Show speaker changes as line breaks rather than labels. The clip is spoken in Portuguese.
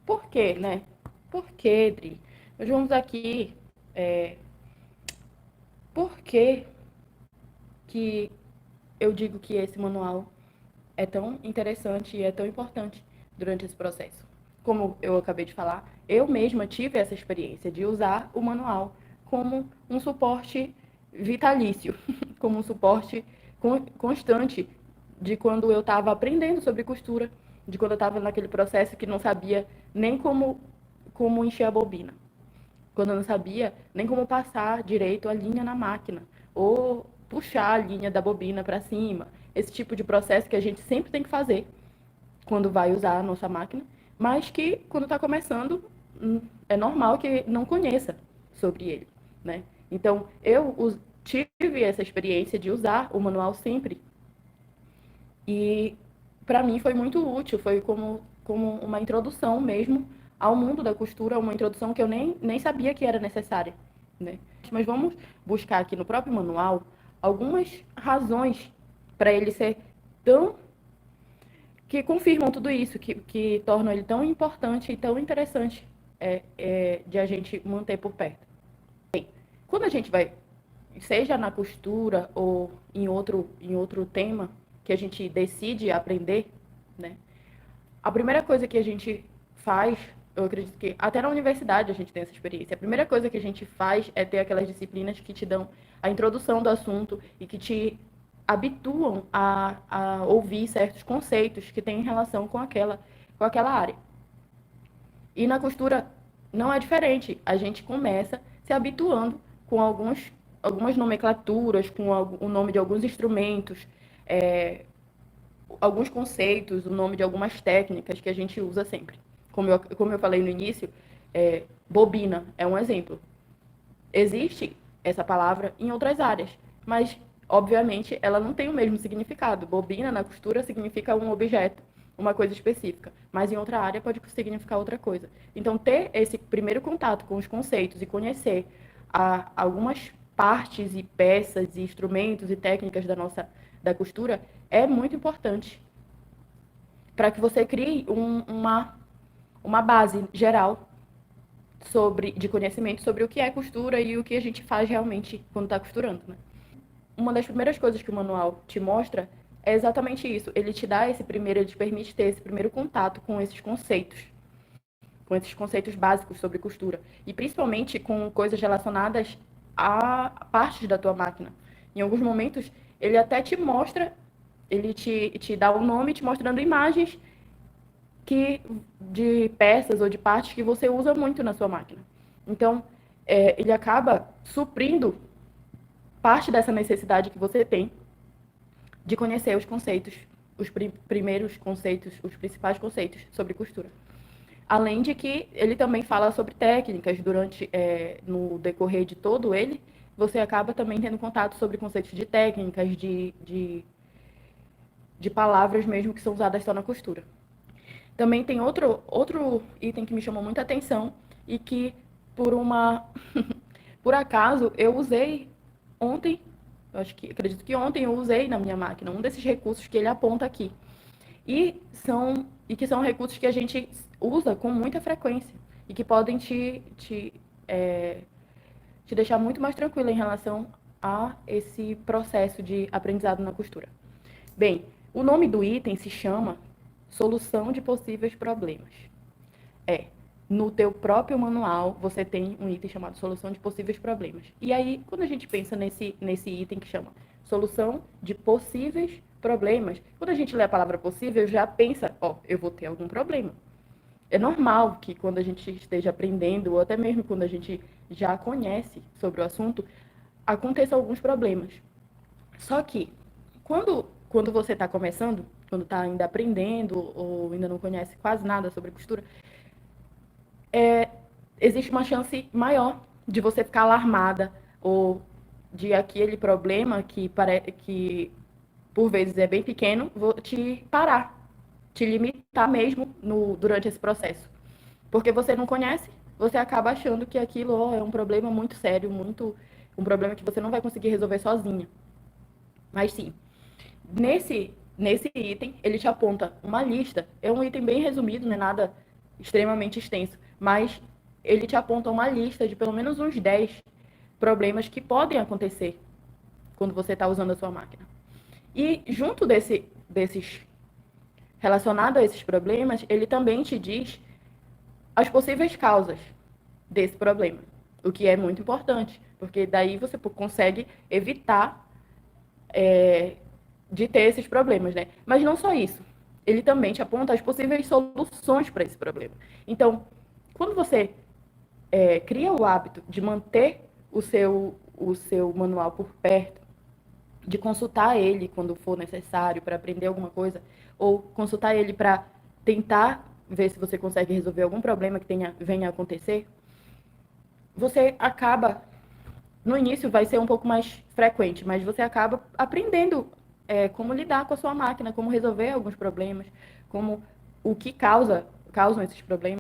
Por quê, né? Por quê, Dri? Nós vamos aqui. É, por que eu digo que esse manual é tão interessante e é tão importante durante esse processo? Como eu acabei de falar, eu mesma tive essa experiência de usar o manual como um suporte vitalício, como um suporte constante de quando eu estava aprendendo sobre costura, de quando eu estava naquele processo que não sabia nem como encher a bobina, quando eu não sabia nem como passar direito a linha na máquina, ou puxar a linha da bobina para cima, esse tipo de processo que a gente sempre tem que fazer quando vai usar a nossa máquina, mas que quando está começando é normal que não conheça sobre ele, né? Então tive essa experiência de usar o manual sempre e para mim foi muito útil, foi como uma introdução mesmo ao mundo da costura, uma introdução que eu nem sabia que era necessária, né? Mas vamos buscar aqui no próprio manual algumas razões para ele ser tão que confirmam tudo isso, que tornam ele tão importante e tão interessante de a gente manter por perto. Quando a gente vai, seja na costura ou em outro tema que a gente decide aprender, né? A primeira coisa que a gente faz, eu acredito que até na universidade a gente tem essa experiência. A primeira coisa que a gente faz é ter aquelas disciplinas que te dão a introdução do assunto e que te habituam a ouvir certos conceitos que têm relação com aquela área. E na costura não é diferente. A gente começa se habituando com algumas nomenclaturas, com o nome de alguns instrumentos, é, alguns conceitos, o nome de algumas técnicas que a gente usa sempre. Como eu falei no início, bobina é um exemplo. Existe essa palavra em outras áreas, mas, obviamente, ela não tem o mesmo significado. Bobina na costura significa um objeto, uma coisa específica, mas em outra área pode significar outra coisa. Então, ter esse primeiro contato com os conceitos e conhecer algumas partes e peças e instrumentos e técnicas da costura é muito importante para que você crie uma base geral de conhecimento sobre o que é costura e o que a gente faz realmente quando está costurando, né? Uma das primeiras coisas que o manual te mostra é exatamente isso. Ele te dá ele te permite ter esse primeiro contato com esses conceitos básicos sobre costura e principalmente com coisas relacionadas a partes da tua máquina. Em alguns momentos, ele até te mostra, te dá o um nome, te mostrando imagens de peças ou de partes que você usa muito na sua máquina. Então, ele acaba suprindo parte dessa necessidade que você tem de conhecer os conceitos, os primeiros conceitos, os principais conceitos sobre costura. Além de que ele também fala sobre técnicas no decorrer de todo ele, você acaba também tendo contato sobre conceitos de técnicas, de palavras mesmo que são usadas só na costura. Também tem outro item que me chamou muita atenção e que, por uma por acaso, eu usei ontem, acredito que ontem eu usei na minha máquina um desses recursos que ele aponta aqui. E que são recursos que a gente usa com muita frequência e que podem te deixar muito mais tranquila em relação a esse processo de aprendizado na costura. Bem, o nome do item se chama Solução de Possíveis Problemas. É, no teu próprio manual, você tem um item chamado Solução de Possíveis Problemas. E aí, quando a gente pensa nesse item que chama Solução de Possíveis Problemas, quando a gente lê a palavra possível, já pensa, ó, eu vou ter algum problema. É normal que quando a gente esteja aprendendo, ou até mesmo quando a gente já conhece sobre o assunto, aconteçam alguns problemas. Só que, quando você está começando, quando está ainda aprendendo, ou ainda não conhece quase nada sobre costura, existe uma chance maior de você ficar alarmada ou de aquele problema que por vezes é bem pequeno, te parar, te limitar mesmo durante esse processo. Porque você não conhece, você acaba achando que aquilo é um problema muito sério, um problema que você não vai conseguir resolver sozinha. Mas sim, nesse item, ele te aponta uma lista, é um item bem resumido, não é nada extremamente extenso, mas ele te aponta uma lista de pelo menos uns 10 problemas que podem acontecer quando você está usando a sua máquina. E junto desses relacionado a esses problemas, ele também te diz as possíveis causas desse problema, o que é muito importante, porque daí você consegue evitar de ter esses problemas, né? Mas não só isso, ele também te aponta as possíveis soluções para esse problema. Então, quando você cria o hábito de manter o seu manual por perto, de consultar ele quando for necessário para aprender alguma coisa, ou consultar ele para tentar ver se você consegue resolver algum problema que venha a acontecer, você acaba, no início vai ser um pouco mais frequente, mas você acaba aprendendo como lidar com a sua máquina, como resolver alguns problemas, como o que causam esses problemas.